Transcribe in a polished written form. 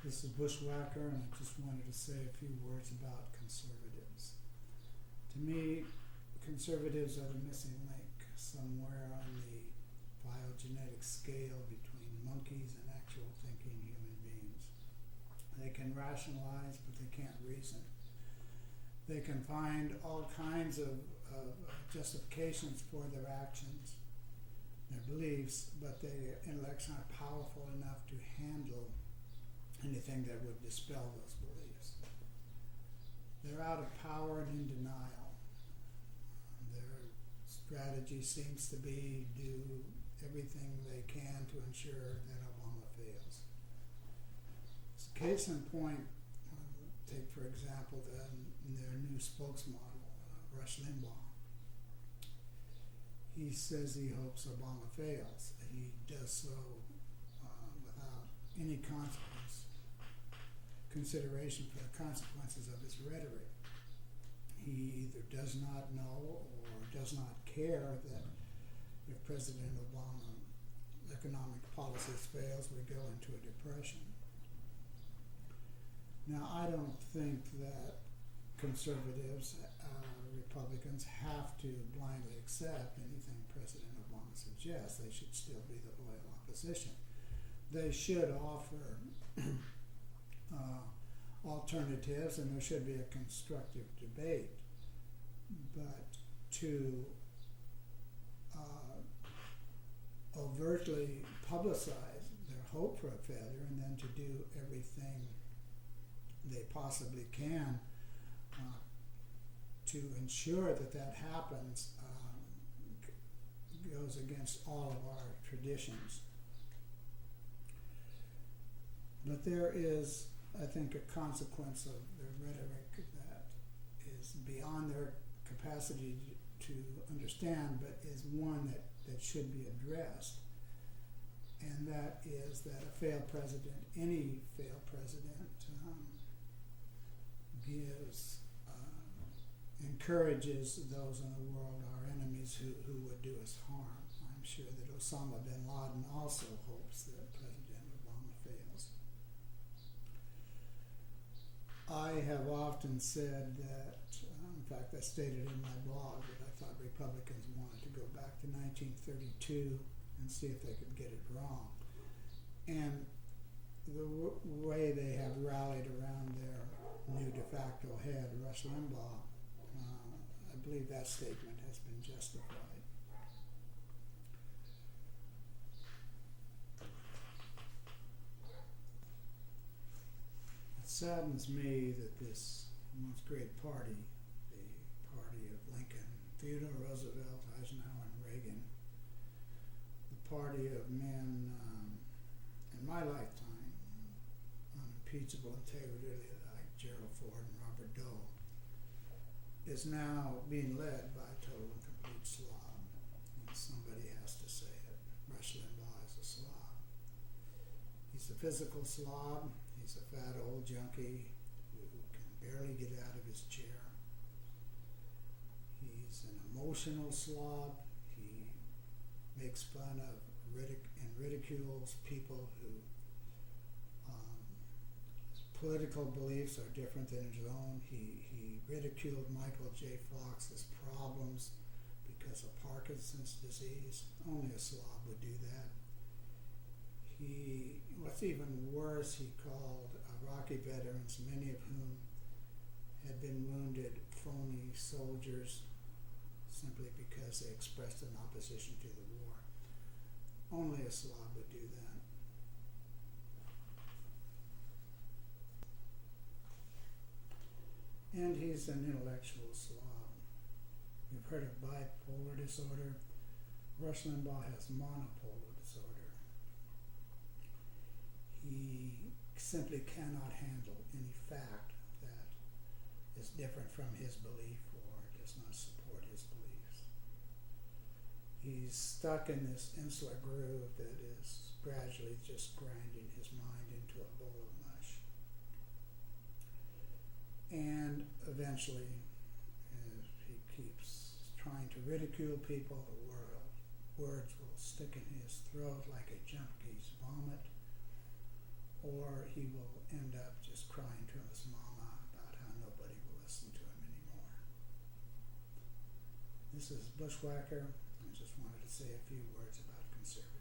This is Bushwhacker, and I just wanted to say a few words about conservatives. To me, conservatives are the missing link somewhere on the phylogenetic scale between monkeys and actual thinking human beings. They can rationalize, but they can't reason. They can find all kinds of justifications for their actions, their beliefs, but their intellects aren't powerful enough to handle anything that would dispel those beliefs. They're out of power and in denial. Their strategy seems to be do everything they can to ensure that Obama fails. As a case in point, take for example their new spokesmodel, Rush Limbaugh. He says he hopes Obama fails. He does so without any consideration for the consequences of his rhetoric. He either does not know or does not care that if President Obama's economic policies fails, we go into a depression. Now, I don't think that conservatives, Republicans, have to blindly accept anything President Obama suggests. They should still be the loyal opposition. They should offer alternatives, and there should be a constructive debate. But to overtly publicize their hope for a failure and then to do everything they possibly can to ensure that that happens goes against all of our traditions. But there is, I think, a consequence of their rhetoric that is beyond their capacity to understand, but is one that should be addressed. And that is that a failed president, any failed president, encourages those in the world, our enemies, who would do us harm. I'm sure that Osama bin Laden also hopes that President Obama fails. I have often said that, in fact, I stated in my blog that I thought Republicans wanted to go back to 1932 and see if they could get it wrong. And the way they have rallied around their new de facto head, Rush Limbaugh, I believe that statement has been justified. It saddens me that this once great party, the party of Lincoln, Theodore Roosevelt, Eisenhower, and Reagan, the party of men in my lifetime, unimpeachable integrity like Gerald Ford and Robert Dole, is now being led by a total and complete slob. And somebody has to say it. Rush Limbaugh is a slob. He's a physical slob. He's a fat old junkie who can barely get out of his chair. He's an emotional slob. He makes fun of and ridicules people who political beliefs are different than his own. He ridiculed Michael J. Fox's problems because of Parkinson's disease. Only a slob would do that. What's even worse, he called Iraqi veterans, many of whom had been wounded, phony soldiers simply because they expressed an opposition to the war. Only a slob would do that. And he's an intellectual slob. You've heard of bipolar disorder. Rush Limbaugh has monopolar disorder. He simply cannot handle any fact that is different from his belief or does not support his beliefs. He's stuck in this insular groove that is gradually just grinding his mind into a bowl of mush. And eventually, if he keeps trying to ridicule people, words will stick in his throat like a junkie's vomit, or he will end up just crying to his mama about how nobody will listen to him anymore. This is Bushwhacker. I just wanted to say a few words about conservatism.